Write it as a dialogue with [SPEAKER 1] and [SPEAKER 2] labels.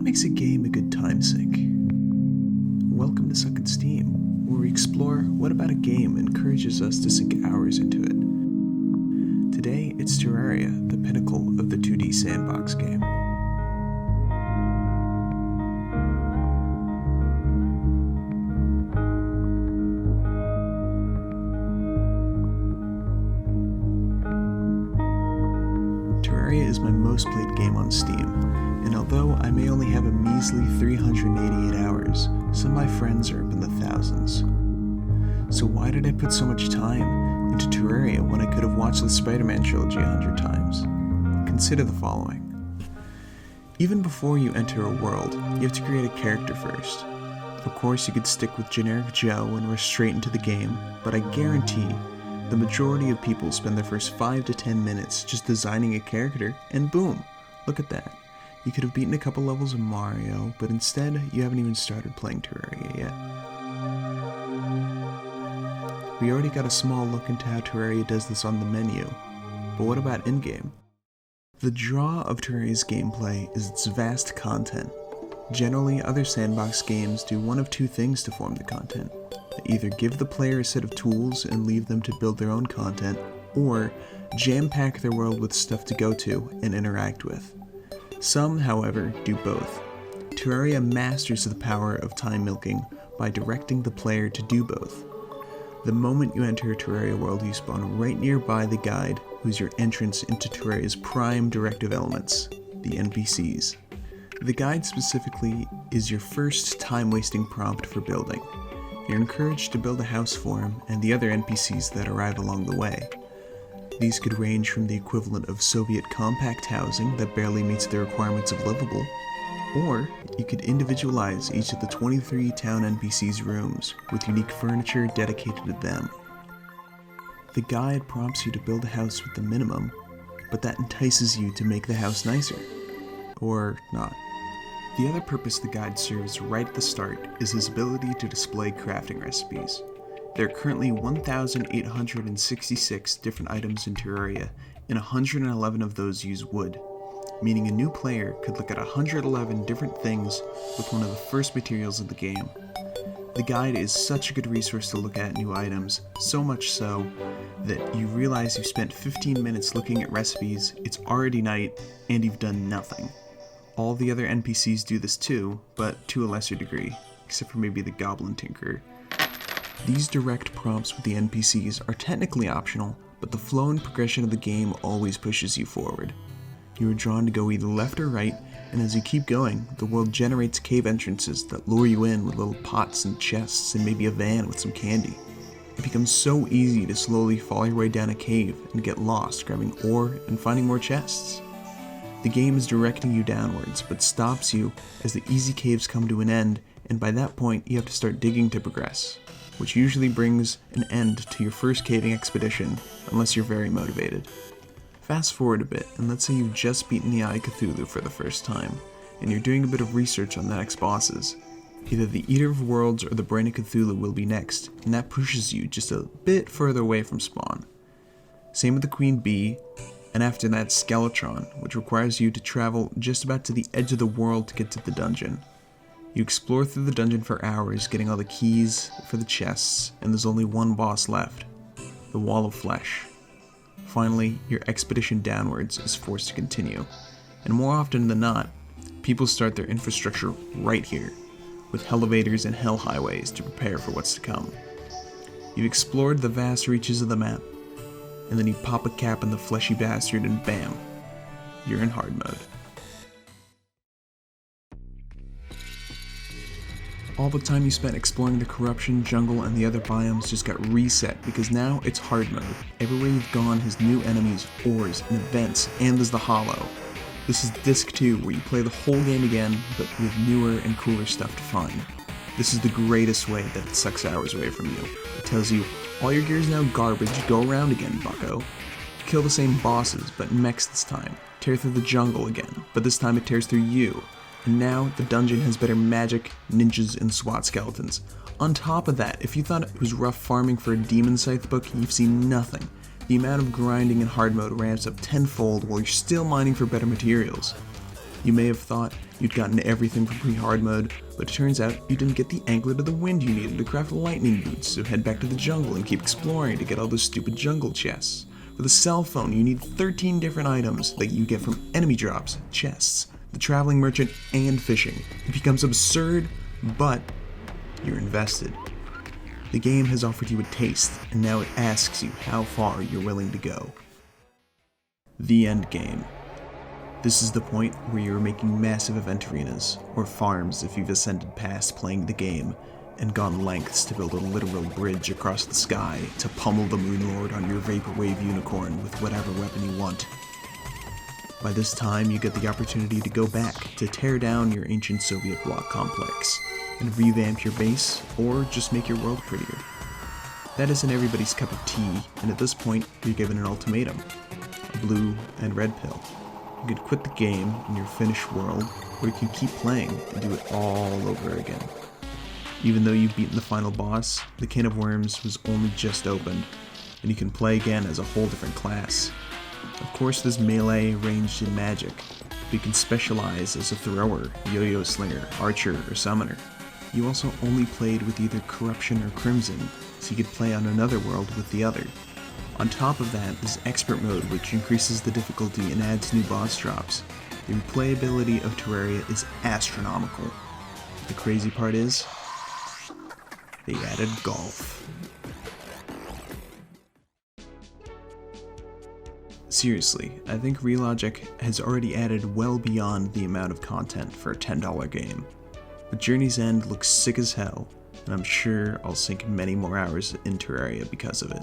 [SPEAKER 1] makes a game a good time sink? Welcome to Sunken Steam, where we explore what about a game encourages us to sink hours into it. Today, it's Terraria, the pinnacle of the 2D sandbox game. Terraria is my most played game on Steam, and although I may only have a measly 388 hours, some of my friends are up in the thousands. So why did I put so much time into Terraria when I could have watched the Spider-Man trilogy 100 times? Consider the following. Even before you enter a world, you have to create a character first. Of course, you could stick with generic Joe and rush straight into the game, but I guarantee the majority of people spend their first 5 to 10 minutes just designing a character, and boom, look at that. You could have beaten a couple levels of Mario, but instead, you haven't even started playing Terraria yet. We already got a small look into how Terraria does this on the menu, but what about in-game? The draw of Terraria's gameplay is its vast content. Generally, other sandbox games do one of two things to form the content. They either give the player a set of tools and leave them to build their own content, or jam-pack their world with stuff to go to and interact with. Some, however, do both. Terraria masters the power of time milking by directing the player to do both. The moment you enter a Terraria world, you spawn right nearby the guide, who's your entrance into Terraria's prime directive elements, the NPCs. The guide specifically is your first time-wasting prompt for building. You're encouraged to build a house for him and the other NPCs that arrive along the way. These could range from the equivalent of Soviet compact housing that barely meets the requirements of livable, or you could individualize each of the 23 town NPCs' rooms with unique furniture dedicated to them. The guide prompts you to build a house with the minimum, but that entices you to make the house nicer. Or not. The other purpose the guide serves right at the start is his ability to display crafting recipes. There are currently 1,866 different items in Terraria, and 111 of those use wood, meaning a new player could look at 111 different things with one of the first materials of the game. The guide is such a good resource to look at new items, so much so that you realize you've spent 15 minutes looking at recipes, it's already night, and you've done nothing. All the other NPCs do this too, but to a lesser degree, except for maybe the Goblin Tinkerer. These direct prompts with the NPCs are technically optional, but the flow and progression of the game always pushes you forward. You are drawn to go either left or right, and as you keep going, the world generates cave entrances that lure you in with little pots and chests and maybe a van with some candy. It becomes so easy to slowly fall your way down a cave and get lost grabbing ore and finding more chests. The game is directing you downwards, but stops you as the easy caves come to an end, and by that point you have to start digging to progress, which usually brings an end to your first caving expedition, unless you're very motivated. Fast forward a bit, and let's say you've just beaten the Eye of Cthulhu for the first time, and you're doing a bit of research on the next bosses. Either the Eater of Worlds or the Brain of Cthulhu will be next, and that pushes you just a bit further away from spawn. Same with the Queen Bee, and after that Skeletron, which requires you to travel just about to the edge of the world to get to the dungeon. You explore through the dungeon for hours, getting all the keys for the chests, and there's only one boss left, the Wall of Flesh. Finally, your expedition downwards is forced to continue, and more often than not, people start their infrastructure right here, with elevators and hell highways to prepare for what's to come. You've explored the vast reaches of the map, and then you pop a cap in the fleshy bastard and bam, you're in hard mode. All the time you spent exploring the corruption, jungle, and the other biomes just got reset because now it's hard mode. Everywhere you've gone has new enemies, ores, and events, and there's the Hollow. This is Disc 2, where you play the whole game again, but with newer and cooler stuff to find. This is the greatest way that it sucks hours away from you. It tells you, all your gear is now garbage, go around again, bucko. Kill the same bosses, but mechs this time. Tear through the jungle again, but this time it tears through you. And now the dungeon has better magic, ninjas, and SWAT skeletons. On top of that, if you thought it was rough farming for a Demon Scythe book, you've seen nothing. The amount of grinding in hard mode ramps up tenfold while you're still mining for better materials. You may have thought you'd gotten everything from pre-hard mode, but it turns out you didn't get the anklet of the wind you needed to craft lightning boots, so head back to the jungle and keep exploring to get all those stupid jungle chests. For the cell phone, you need 13 different items that you get from enemy drops, chests, the traveling merchant, and fishing. It becomes absurd, but you're invested. The game has offered you a taste, and now it asks you how far you're willing to go. The end game. This is the point where you're making massive event arenas, or farms if you've ascended past playing the game, and gone lengths to build a literal bridge across the sky to pummel the Moon Lord on your Vaporwave unicorn with whatever weapon you want. By this time, you get the opportunity to go back to tear down your ancient Soviet bloc complex, and revamp your base, or just make your world prettier. That isn't everybody's cup of tea, and at this point, you're given an ultimatum. A blue and red pill. You could quit the game in your finished world, or you can keep playing and do it all over again. Even though you've beaten the final boss, the can of worms was only just opened, and you can play again as a whole different class. Of course, there's melee, ranged, and magic, but you can specialize as a thrower, yo-yo slinger, archer, or summoner. You also only played with either Corruption or Crimson, so you could play on another world with the other. On top of that, there's Expert Mode, which increases the difficulty and adds new boss drops. The replayability of Terraria is astronomical. The crazy part is, they added golf. Seriously, I think Relogic has already added well beyond the amount of content for a $10 game. But Journey's End looks sick as hell, and I'm sure I'll sink many more hours in Terraria because of it.